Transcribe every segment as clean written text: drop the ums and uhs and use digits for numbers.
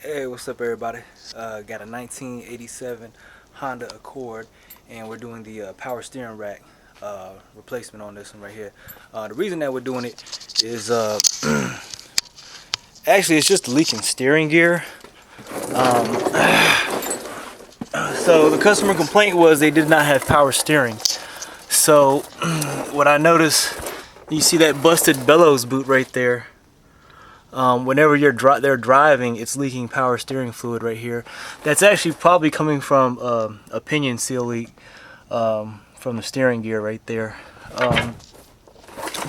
Hey, what's up, everybody? Got a 1987 Honda Accord, and we're doing the power steering rack replacement on this one right here. The reason that we're doing it is actually it's just leaking steering gear. So the customer complaint was they did not have power steering. So what I noticed, you see that busted bellows boot right there. Whenever they're driving, it's leaking power steering fluid right here. That's actually probably coming from a pinion seal leak from the steering gear right there.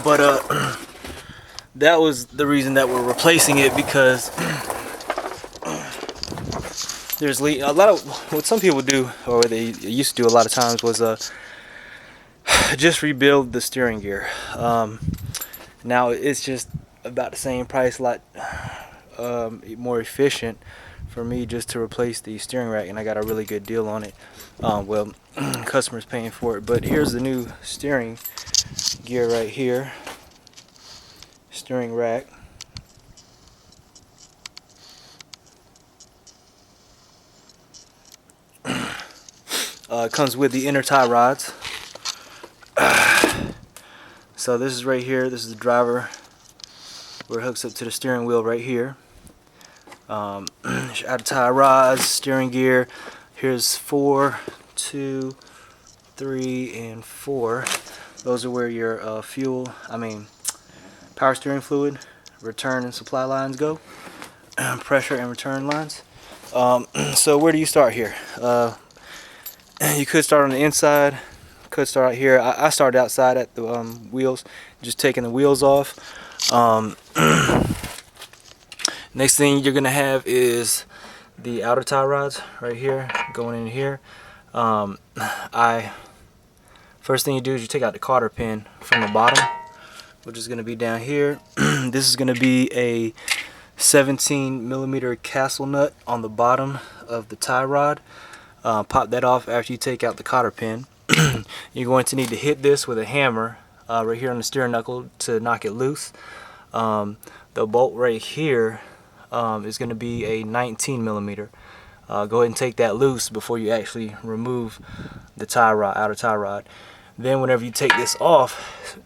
But that was the reason that we're replacing it, because there's a lot of what some people do, or they used to do a lot of times, was just rebuild the steering gear. Now it's just about the same price, a lot more efficient for me just to replace the steering rack, and I got a really good deal on it. Well, customers paying for it. But here's the new steering gear right here, steering rack. It comes with the inner tie rods. So this is right here, this is the driver where it hooks up to the steering wheel right here. Outer tie rods, steering gear. Here's 4, 2, 3, and 4. Those are where your power steering fluid, return and supply lines go. Pressure and return lines. So where do you start here? You could start on the inside, could start out here. I started outside at the wheels, just taking the wheels off. Next thing you're gonna have is the outer tie rods right here, going in here. First thing you do is you take out the cotter pin from the bottom, which is gonna be down here. This is gonna be a 17mm castle nut on the bottom of the tie rod. Pop that off after you take out the cotter pin. You're going to need to hit this with a hammer right here on the steering knuckle to knock it loose. The bolt right here is going to be a 19mm. Go ahead and take that loose before you actually remove the tie rod, outer tie rod. Then whenever you take this off,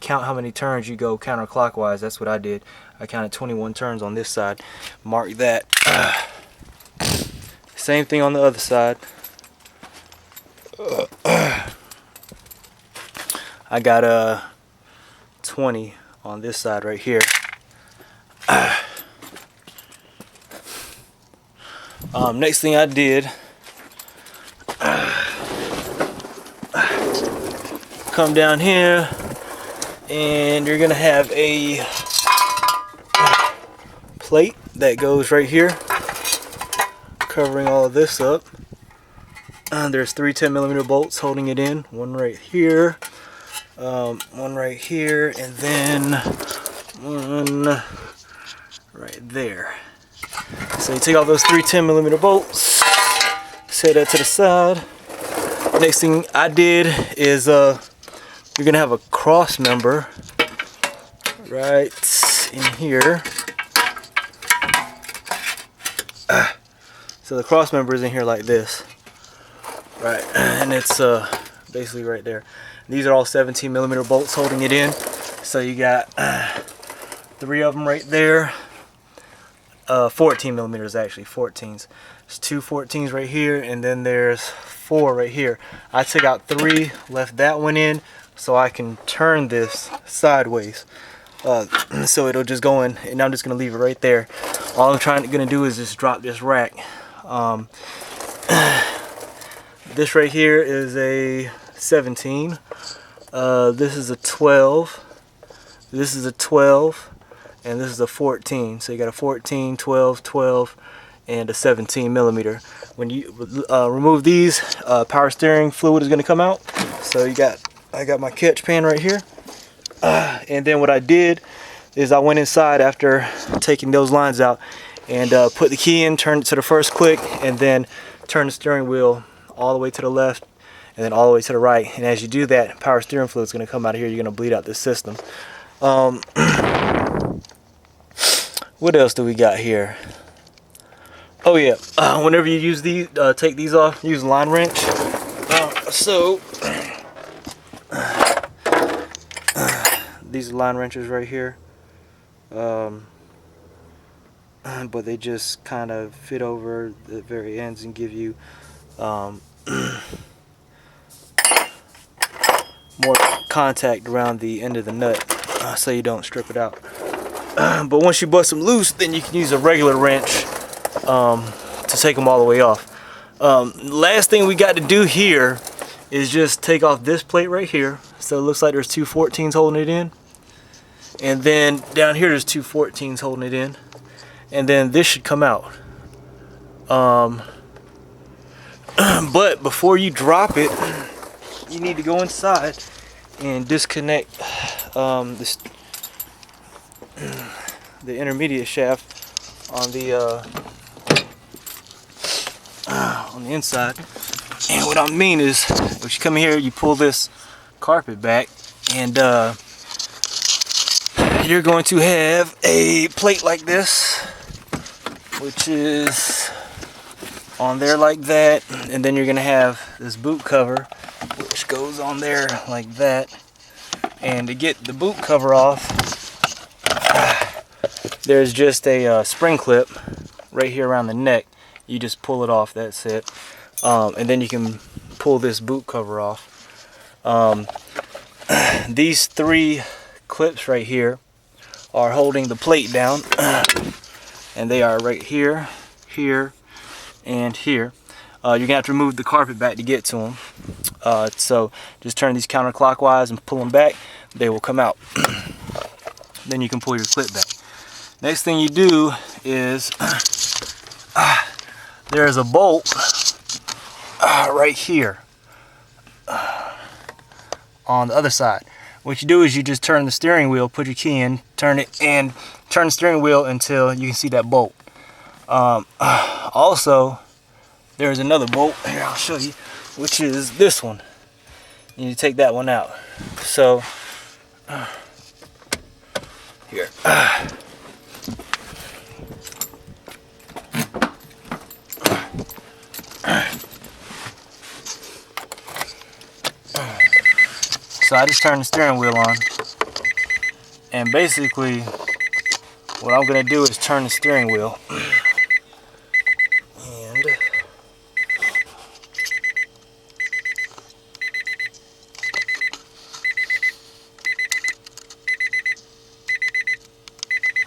count how many turns you go counterclockwise. That's what I did. I counted 21 turns on this side. Mark that. Same thing on the other side. I got 20 on this side right here. Next thing I did, come down here, and you're gonna have a plate that goes right here, covering all of this up. There's 3 10mm bolts holding it in. One right here, one right here, and then one right there. So you take all those 3 10mm bolts, set that to the side. Next thing I did is you're gonna have a cross member right in here. So the cross member is in here like this, right, and it's basically right there. These are all 17mm bolts holding it in. So you got 3 of them right there. 14mm actually, 14s. There's 2 14s right here, and then there's 4 right here. I took out 3, left that one in, so I can turn this sideways. So it'll just go in, and I'm just gonna leave it right there. All I'm gonna do is just drop this rack. This right here is a 17. This is a 12. This is a 12. And this is a 14. So you got a 14, 12, 12, and a 17mm. When you remove these, power steering fluid is going to come out. So I got my catch pan right here. And then what I did is I went inside after taking those lines out and put the key in, turned it to the first click, and then turn the steering wheel all the way to the left and then all the way to the right. And as you do that, power steering fluid is going to come out of here. You're going to bleed out this system. What else do we got here? Oh yeah, whenever you use these, take these off, use a line wrench. These are line wrenches right here. But they just kind of fit over the very ends and give you more contact around the end of the nut, so you don't strip it out. But once you bust them loose, then you can use a regular wrench to take them all the way off. Last thing we got to do here is just take off this plate right here. So it looks like there's two 14s holding it in. And then down here there's two 14s holding it in. And then this should come out. But before you drop it, you need to go inside and disconnect the intermediate shaft on the inside. And what I mean is, if you come here, you pull this carpet back, and you're going to have a plate like this, which is on there like that, and then you're going to have this boot cover, which goes on there like that. And to get the boot cover off, there's just a spring clip right here around the neck. You just pull it off, that's it. And then you can pull this boot cover off. These three clips right here are holding the plate down, and they are right here, here, and here. You're gonna have to remove the carpet back to get to them. So just turn these counterclockwise and pull them back. They will come out. Then you can pull your clip back. Next thing you do is there's a bolt right here on the other side. What you do is you just turn the steering wheel, put your key in, turn it, and turn the steering wheel until you can see that bolt. Also, there's another bolt here, I'll show you, which is this one. You need to take that one out. So here. So I just turned the steering wheel on, and basically what I'm going to do is turn the steering wheel, and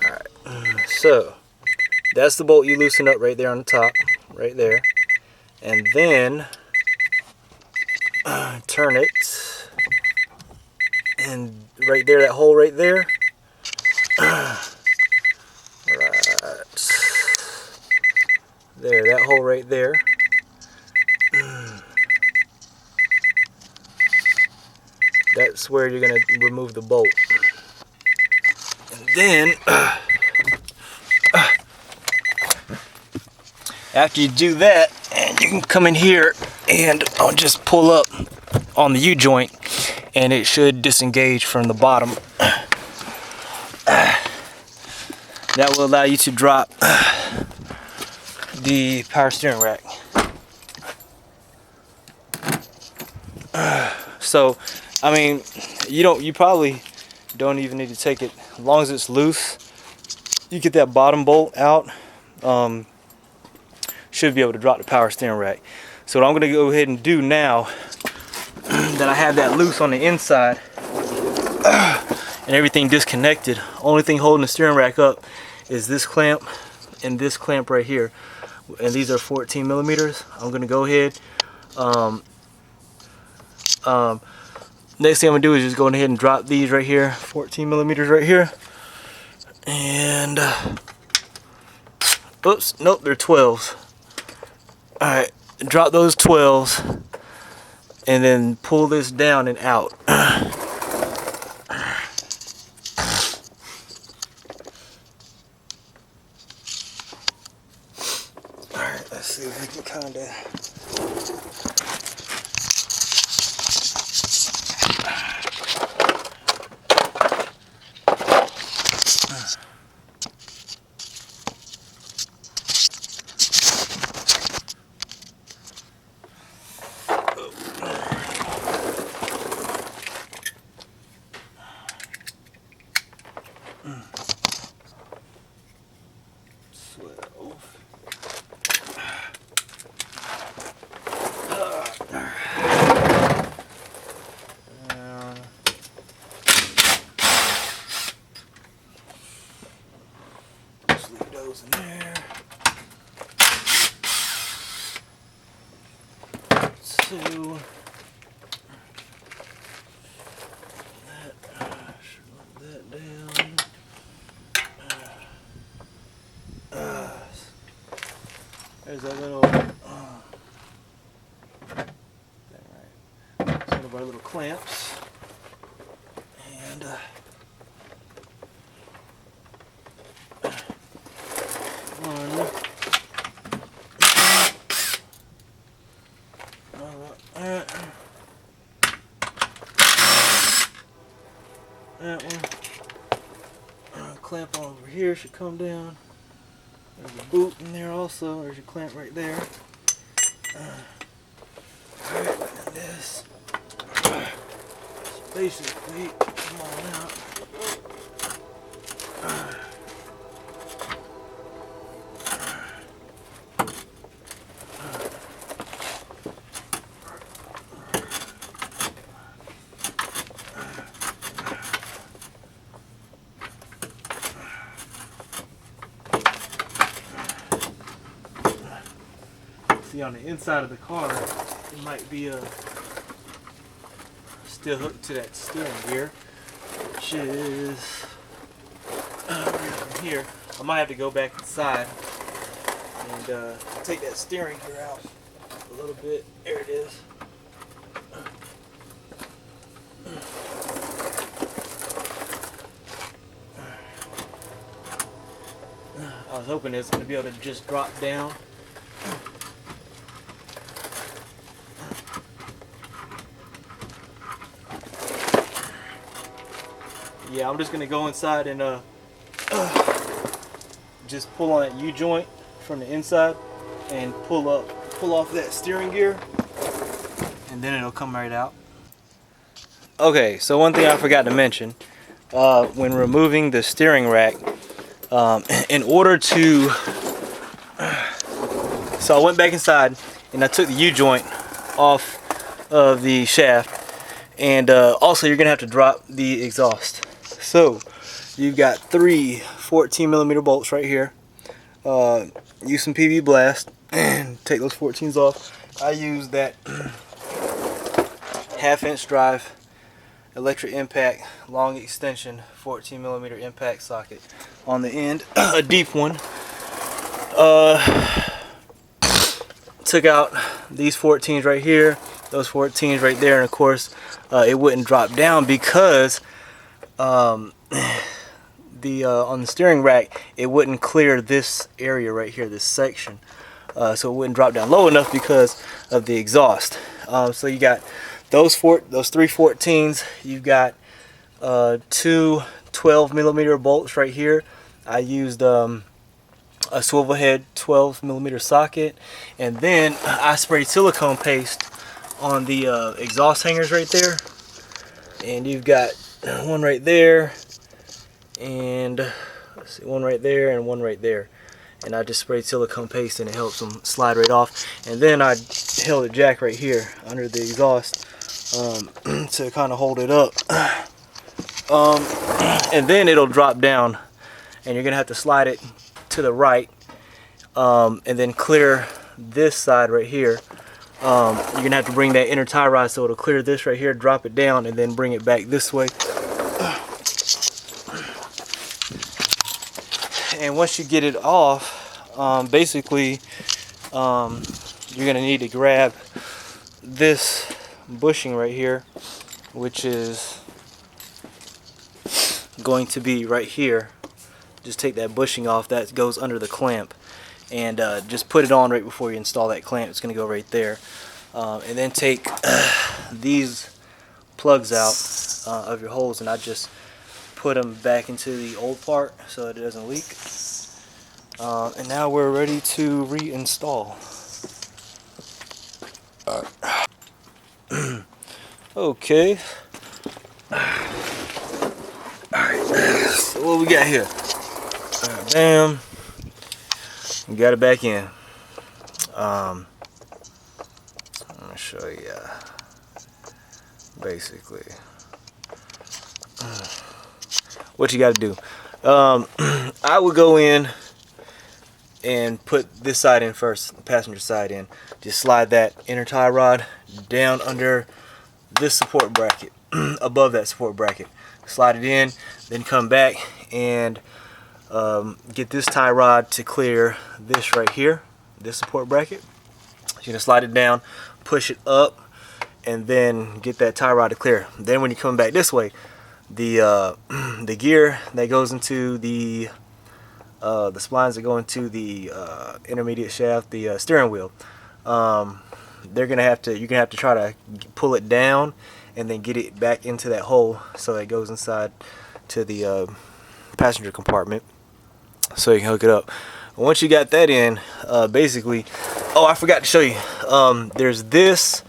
alright, so that's the bolt you loosen up right there on the top, right there, and then turn it. And right there, that hole right there, right there, that hole right there, that's where you're going to remove the bolt. And then after you do that, and you can come in here and I'll just pull up on the U-joint, and it should disengage from the bottom. That will allow you to drop the power steering rack. So, I mean, you probably don't even need to take it, as long as it's loose. You get that bottom bolt out, should be able to drop the power steering rack. So what I'm gonna go ahead and do now that I have that loose on the inside and everything disconnected, only thing holding the steering rack up is this clamp and this clamp right here, and these are 14 millimeters. I'm gonna go ahead, next thing I'm gonna do is just go ahead and drop these right here, 14 millimeters right here, and oops, nope, they're 12s. Alright, drop those 12s and then pull this down and out. Alright, let's see if we can kind of. Just leave those in there. 2. That down. There's that little thing right. It's one of our little clamps. And one. That one. Clamp on over here should come down. There's a boot in there also. There's your clamp right there. Alright, and this. Basically, come on out. See, on the inside of the car, it might be still hooked to that steering gear, which is right from here. I might have to go back inside and take that steering gear out a little bit. There it is. I was hoping it's going to be able to just drop down. Yeah, I'm just gonna go inside and just pull on that U-joint from the inside and pull off that steering gear, and then it'll come right out. Okay, so one thing I forgot to mention when removing the steering rack, in order to, so I went back inside and I took the U-joint off of the shaft, and also you're gonna have to drop the exhaust. So you've got 3 14mm bolts right here. Use some PV blast and take those 14s off. I use that 1/2" drive electric impact long extension 14mm impact socket on the end, a deep one. Took out these 14s right here, those 14s right there, and of course it wouldn't drop down because on the steering rack it wouldn't clear this area right here, this section, so it wouldn't drop down low enough because of the exhaust. So you got those 3 14s, you've got 2 12mm bolts right here. I used a swivel head 12mm socket, and then I sprayed silicone paste on the exhaust hangers right there, and you've got one right there, and let's see, one right there and one right there, and I just sprayed silicone paste and it helps them slide right off. And then I held a jack right here under the exhaust to kind of hold it up, and then it'll drop down, and you're gonna have to slide it to the right, and then clear this side right here. You're gonna have to bring that inner tie rod so it'll clear this right here, drop it down, and then bring it back this way. And once you get it off, basically you're gonna need to grab this bushing right here, which is going to be right here. Just take that bushing off, that goes under the clamp, and just put it on right before you install that clamp. It's going to go right there, and then take these plugs out of your holes, and I just put them back into the old part so that it doesn't leak. And now we're ready to reinstall. Okay. Alright, so what we got here? Bam. You got it back in. I'm gonna show you basically what you got to do. I would go in and put this side in first, the passenger side in. Just slide that inner tie rod down under this support bracket, above that support bracket. Slide it in, then come back and get this tie rod to clear this right here, this support bracket. You're gonna slide it down, push it up, and then get that tie rod to clear. Then when you come back this way, the gear that goes into the splines that go into the intermediate shaft, the steering wheel, you're gonna have to try to pull it down and then get it back into that hole so it goes inside to the passenger compartment so you can hook it up. Once you got that in, basically, oh, I forgot to show you, there's this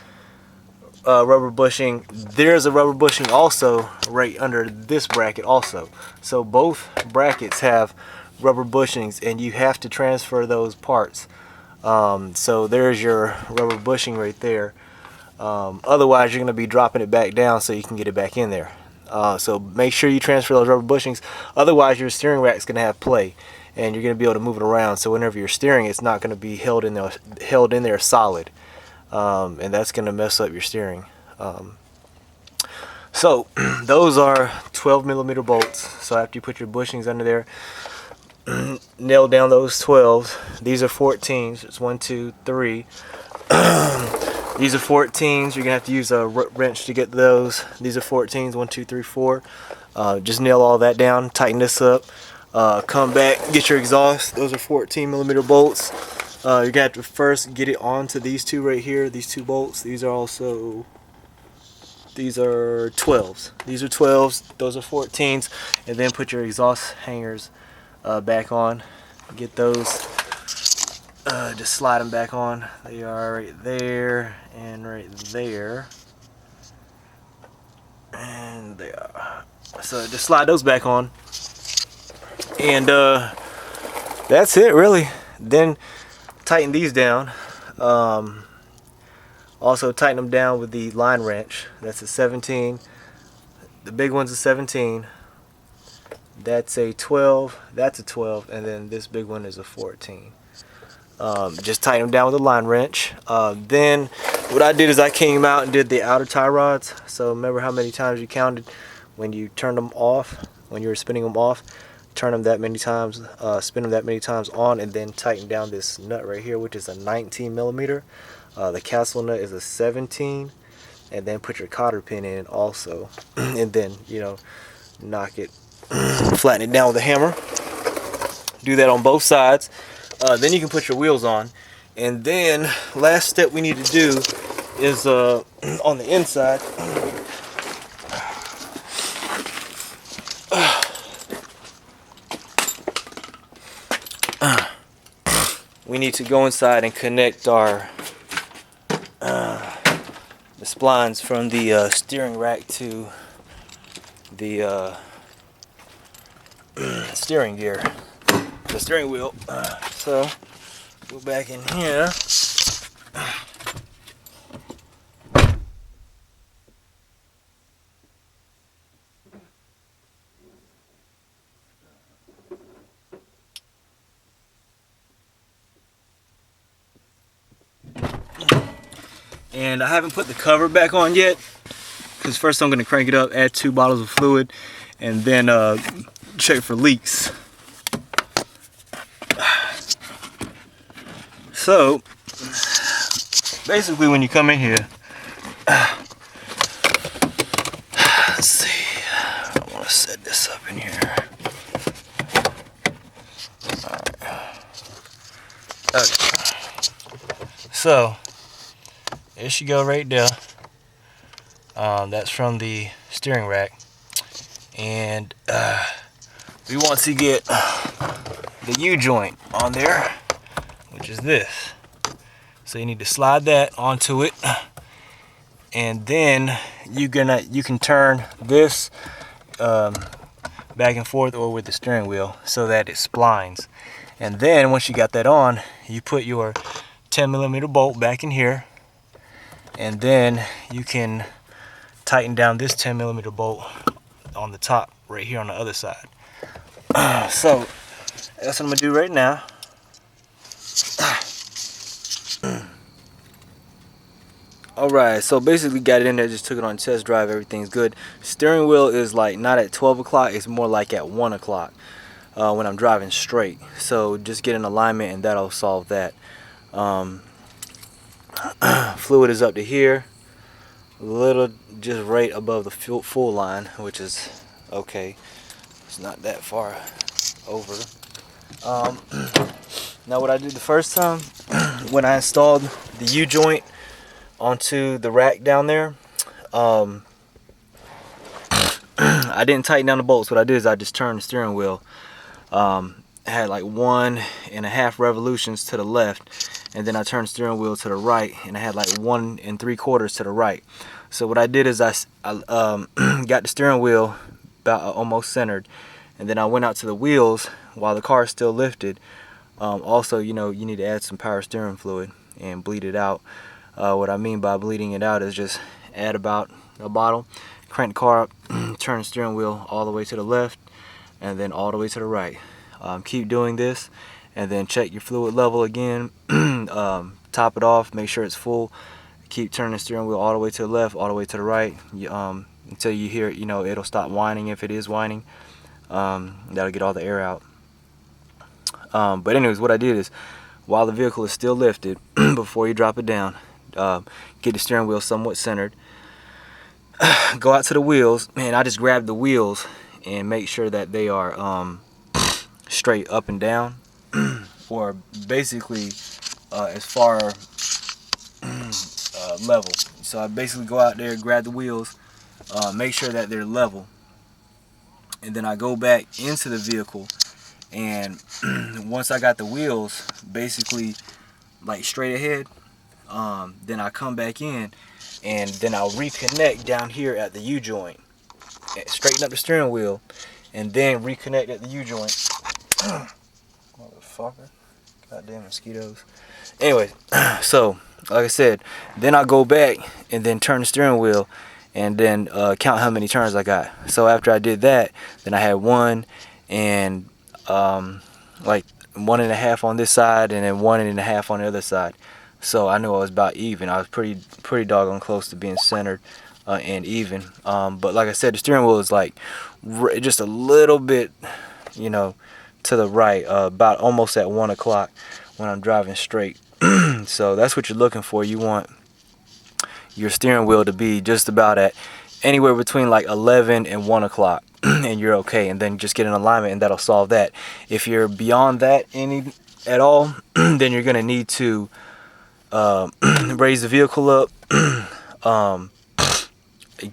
rubber bushing. There's a rubber bushing also right under this bracket also. So both brackets have rubber bushings and you have to transfer those parts. So there's your rubber bushing right there. Otherwise you're going to be dropping it back down so you can get it back in there. So make sure you transfer those rubber bushings, otherwise your steering rack is going to have play and you're going to be able to move it around, so whenever you're steering it's not going to be held in there solid, and that's going to mess up your steering. So those are 12mm bolts. So after you put your bushings under there, nail down those 12s. These are 14s. It's 1, 2, 3. These are 14s. You're gonna have to use a wrench to get those. These are 14s. 1, 2, 3, 4. Just nail all that down. Tighten this up. Come back. Get your exhaust. Those are 14mm bolts. You're gonna have to first get it onto these two right here. These two bolts. These are 12s. These are 12s. Those are 14s. And then put your exhaust hangers back on. Get those. Just slide them back on. They are right there and right there, and they are. So just slide those back on, and that's it really. Then tighten these down. Also tighten them down with the line wrench. That's a 17. The big one's a 17. That's a 12. That's a 12, and then this big one is a 14. Just tighten them down with a line wrench. Then what I did is I came out and did the outer tie rods. So remember how many times you counted when you turned them off, when you were spinning them off. Turn them that many times, spin them that many times on, and then tighten down this nut right here, which is a 19mm. The castle nut is a 17, and then put your cotter pin in also, and then knock it, flatten it down with a hammer. Do that on both sides. Then you can put your wheels on, and then last step we need to do is on the inside. We need to go inside and connect our the splines from the steering rack to the steering gear, the steering wheel. So go back in here. And I haven't put the cover back on yet, because first I'm going to crank it up, add 2 bottles of fluid, and then check for leaks. So basically when you come in here, let's see, I want to set this up in here. Alright. Okay. So there she go right there. That's from the steering rack, and we want to get the U-joint on there, which is this. So you need to slide that onto it, and then you can turn this back and forth or with the steering wheel so that it splines. And then once you got that on, you put your 10mm bolt back in here, and then you can tighten down this 10mm bolt on the top right here on the other side. So that's what I'm gonna do right now. Alright, so basically got it in there, just took it on test drive, everything's good. Steering wheel is like not at 12 o'clock, it's more like at 1 o'clock when I'm driving straight. So just get in alignment and that'll solve that. Fluid is up to here, a little just right above the full line, which is okay. It's not that far over. Now what I did the first time when I installed the U-joint onto the rack down there, I didn't tighten down the bolts. What I did is I just turned the steering wheel. Had like 1.5 revolutions to the left, and then I turned the steering wheel to the right, and I had like 1 3/4 to the right. So what I did is I got the steering wheel about almost centered, and then I went out to the wheels while the car is still lifted. Also, you know, you need to add some power steering fluid and bleed it out. What I mean by bleeding it out is just add about a bottle, crank the car up, turn the steering wheel all the way to the left, and then all the way to the right. Keep doing this, and then check your fluid level again. Top it off, make sure it's full. Keep turning the steering wheel all the way to the left, all the way to the right, until you hear, you know, it'll stop whining. If it is whining, that'll get all the air out. But anyways, what I did is, while the vehicle is still lifted, before you drop it down, get the steering wheel somewhat centered. Go out to the wheels, man. I just grab the wheels and make sure that they are straight up and down, or basically as far level. So I basically go out there, grab the wheels, make sure that they're level, and then I go back into the vehicle, and once I got the wheels basically like straight ahead, then I come back in, and then I'll reconnect down here at the U-joint, straighten up the steering wheel, and then reconnect at the U-joint. Motherfucker. Goddamn mosquitoes. Anyway, so like I said, then I go back and then turn the steering wheel, and then count how many turns I got. So after I did that, then I had 1 and like 1.5 on this side, and then 1.5 on the other side. So I knew I was about even. I was pretty doggone close to being centered and even. But like I said, the steering wheel is like just a little bit, you know, to the right, about almost at 1 o'clock when I'm driving straight. So that's what you're looking for. You want your steering wheel to be just about at anywhere between like 11 and 1 o'clock, and you're okay. And then just get in alignment, and that'll solve that. If you're beyond that at all, then you're gonna need to raise the vehicle up,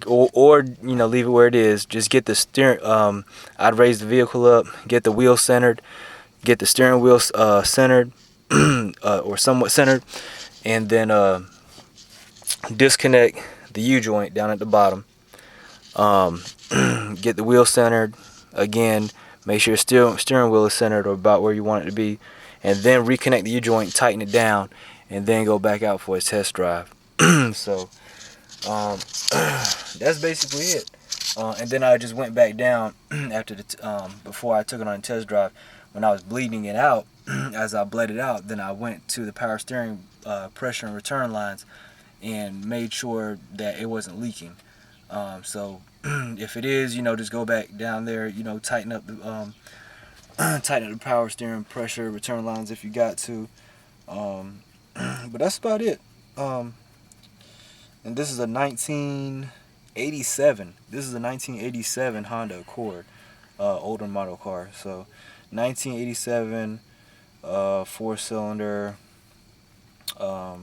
or you know, leave it where it is. Just get the steering. I'd raise the vehicle up, get the wheel centered, get the steering wheel centered, or somewhat centered, and then disconnect the U-joint down at the bottom. Get the wheel centered again. Make sure your steering wheel is centered or about where you want it to be, and then reconnect the U-joint, tighten it down, and then go back out for a test drive. So that's basically it. And then I just went back down after before I took it on a test drive. When I was bleeding it out, as I bled it out, then I went to the power steering pressure and return lines and made sure that it wasn't leaking. So if it is, you know, just go back down there, you know, tighten up the power steering pressure return lines if you got to. But that's about it. And this is a 1987. This is a 1987 Honda Accord, older model car. So 1987, 4-cylinder. I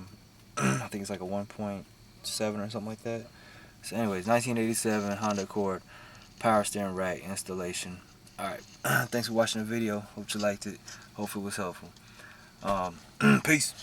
think it's like a 1.7 or something like that. So anyways, 1987 Honda Accord, power steering rack installation. Alright, thanks for watching the video. Hope you liked it. Hope it was helpful. Peace.